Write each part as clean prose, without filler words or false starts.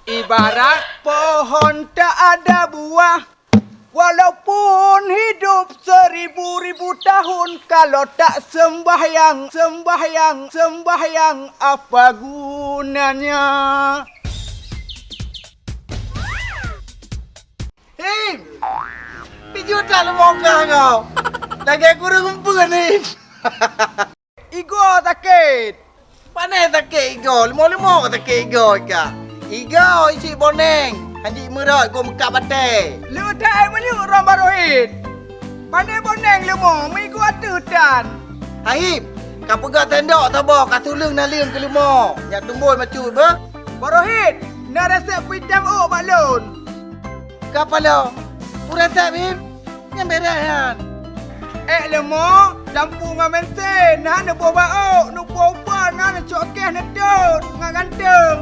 Ibarat pohon tak ada buah, walaupun hidup 1000-1000 tahun, kalau tak sembahyang, apa gunanya? Him! Pijutan muka kau. Lagi aku rumpun ni. Igo takit. Mana takik igo? Limo-limo takik igo ka. Igo isi boneng. Haji merot kau muka batai. Lu tak meliuk orang barohid. Pandai boneng lemo, migu atu dan. Haim, kau pegang tendok tabok, kau tulung nalin ke limo. Yang tumbuh macut ber. Barohid, nak rasa pidang maklun. Kapa lo? Pura tak Him? Yang berehan. Lemo, lampu ngah menten, nak buah bauk, nak buah upan, nak cokeh, nak dut, ngah ganteng.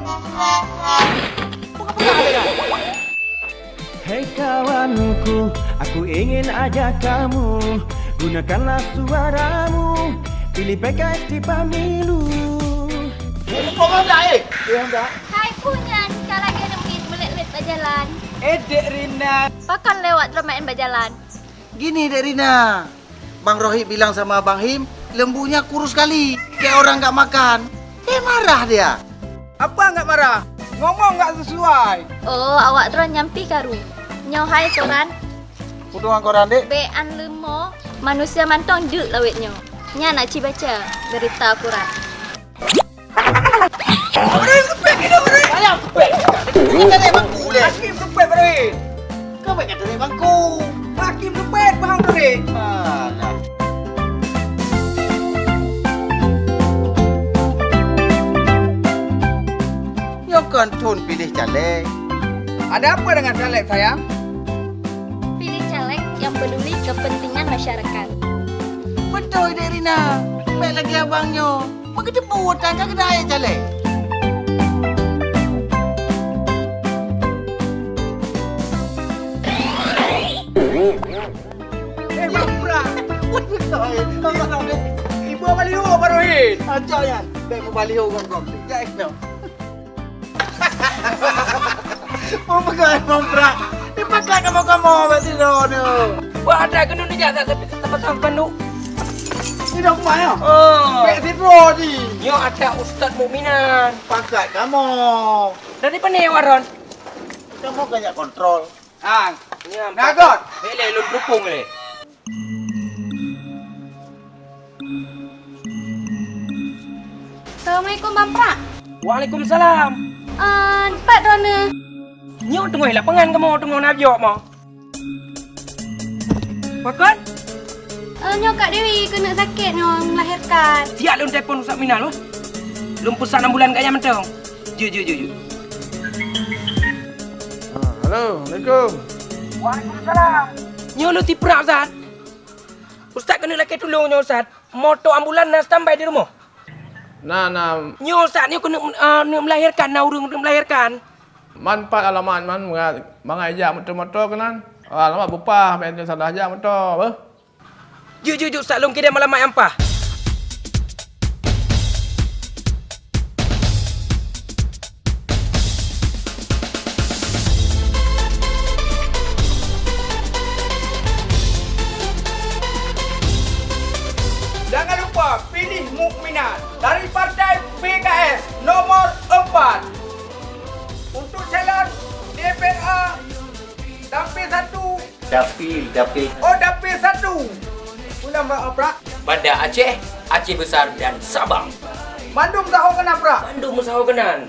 Hei kawanku, aku ingin ajak kamu, gunakanlah suaramu, pilih PKS di pemilu. Kau dah Hai punyan, kalau lagi ada mungkin belit-belit berjalan. Dek Rina. Pakan lewat dramain berjalan. Gini Dek Rina. Bang Rohit bilang sama Abang Him, lembunya kurus sekali. Kayak orang tak makan. Marah dia. Apa enggak marah? Ngomong enggak sesuai. Oh, awak terus nyampi karu. Nyaw hai koran, Putungan koran dek. bean lemo, manusia mantong duk lawitnya. Nya nak ci baca berita koran. Ayam kepek. Kita naik bangku le. Hakim tepet barohid. Kau baik kata naik bangku. Hakim tepet faham barohid. Alah. Nyokon tun pilih caleg. Ada apa dengan caleg sayang? Pilih caleg yang peduli kepentingan masyarakat. Betul Dek Rina. Baik lagi abangnya. Mengedebu tak kena ayat caleg. Maprak. Wah, betul. Kau tak tahu dek. Ibu baliho barohid. Acak yan. Baik mo baliho kang kong. Jais no. Mau pegang komprak. Dipakai kamu-kamu berarti no. Wah, ada kena ni jasa tapi tetap sampai nu. Ini dah apa ya? Oh. Baik sidro ni. Yo ada Ustaz Mukminan. Pakai kamu. Dari mana waron? Kamu banyak kontrol. Ah, nagot. Hele lun dukung le. Assalamualaikum Bang Prak. Waalaikumsalam. Cepat Rona. Nyo tunggu lapangan kamu tunggu nabyo mo. Pakat? Nyo Kak Dewi kena sakit nyo melahirkan. Siap lun telefon Ustaz Minal lo. Lun pesan ambulan kat yang mentong. Ju. Halo, Assalamualaikum. Waalaikumsalam. Nyo lu tiprak Ustaz. Ustaz kena laki tolong nyo Ustaz. Motor ambulan nak standby di rumah. Nah, Nyo Ustaz ni kena melahirkan, nak urung melahirkan. manfaat alamat mga ijak motor-motor kenan. Alamat bupah, benteng salah aja motor, apa? Ju Ustaz lun kira malamat yang pah. Jangan lupa pilih Mukminan dari Partai PKS nomor 4. Untuk calon DPA Dapil 1. Dapil Oh, Dapil 1. Ulang Prak. Banda Aceh, Aceh Besar dan Sabang. Bandung tahu kenapa Prak? Bandung musahawa kenan.